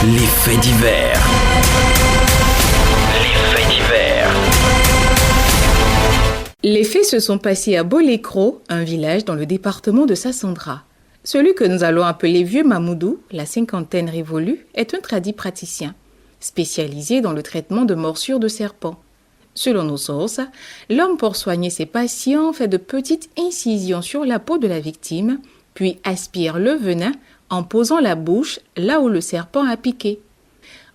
Les faits divers. Les faits divers. Les faits se sont passés à Bolécro, un village dans le département de Sassandra. Celui que nous allons appeler Vieux Mamoudou, la cinquantaine révolue, est un tradit praticien, spécialisé dans le traitement de morsures de serpents. Selon nos sources, l'homme pour soigner ses patients fait de petites incisions sur la peau de la victime, puis aspire le venin en posant la bouche là où le serpent a piqué.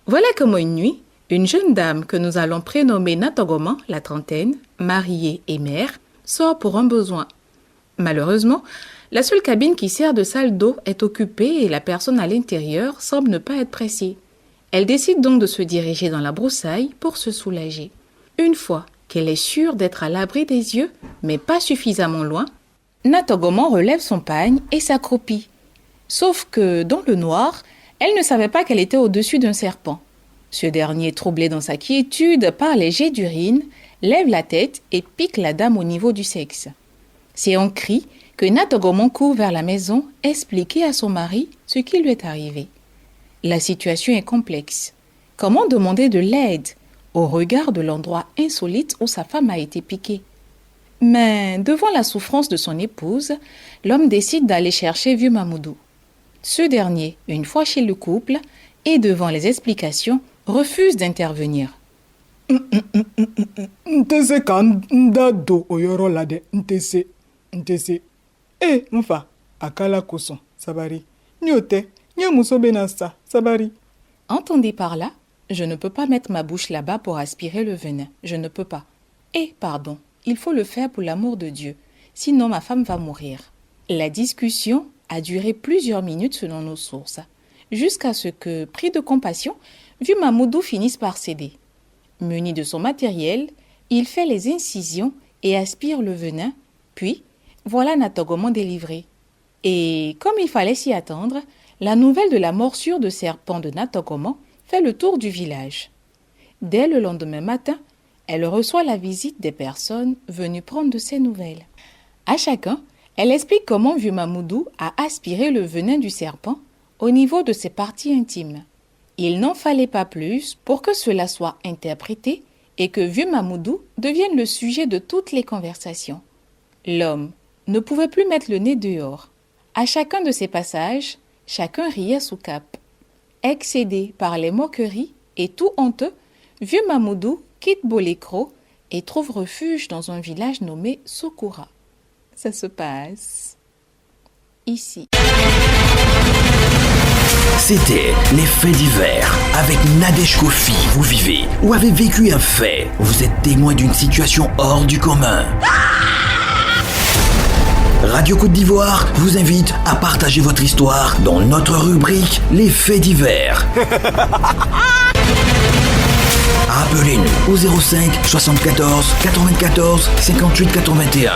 Voilà comment une nuit, une jeune dame que nous allons prénommer Natogoman, la trentaine, mariée et mère, sort pour un besoin. Malheureusement, la seule cabine qui sert de salle d'eau est occupée et la personne à l'intérieur semble ne pas être pressée. Elle décide donc de se diriger dans la broussaille pour se soulager. Une fois qu'elle est sûre d'être à l'abri des yeux, mais pas suffisamment loin, Natogoman relève son pagne et s'accroupit. Sauf que, dans le noir, elle ne savait pas qu'elle était au-dessus d'un serpent. Ce dernier, troublé dans sa quiétude par les jets d'urine, lève la tête et pique la dame au niveau du sexe. C'est en cri que Natogoman court vers la maison expliquer à son mari ce qui lui est arrivé. La situation est complexe. Comment demander de l'aide au regard de l'endroit insolite où sa femme a été piquée? Mais devant la souffrance de son épouse, l'homme décide d'aller chercher Vieux Mamoudou. Ce dernier, une fois chez le couple et devant les explications, refuse d'intervenir. Ntese kanda do oyoro lade ntese. Mfa akala koson sabari. Nyote nyamusobe nasa sabari. Entendez par là, je ne peux pas mettre ma bouche là-bas pour aspirer le venin. Je ne peux pas. Pardon, il faut le faire pour l'amour de Dieu. Sinon ma femme va mourir. La discussion a duré plusieurs minutes selon nos sources, jusqu'à ce que, pris de compassion, Vieux Mamoudou finisse par céder. Muni de son matériel, il fait les incisions et aspire le venin, puis voilà Natogoman délivré. Et comme il fallait s'y attendre, la nouvelle de la morsure de serpent de Natogoman fait le tour du village. Dès le lendemain matin, elle reçoit la visite des personnes venues prendre de ses nouvelles. À chacun, elle explique comment Vieux Mamoudou a aspiré le venin du serpent au niveau de ses parties intimes. Il n'en fallait pas plus pour que cela soit interprété et que Vieux Mamoudou devienne le sujet de toutes les conversations. L'homme ne pouvait plus mettre le nez dehors. À chacun de ces passages, chacun riait sous cape. Excédé par les moqueries et tout honteux, Vieux Mamoudou quitte Bolécro et trouve refuge dans un village nommé Sokoura. Ça se passe ici. C'était Les Faits divers avec Nadège Kofi. Vous vivez ou avez vécu un fait. Vous êtes témoin d'une situation hors du commun. Radio Côte d'Ivoire vous invite à partager votre histoire dans notre rubrique Les Faits divers. Appelez-nous au 05 74 94 58 81.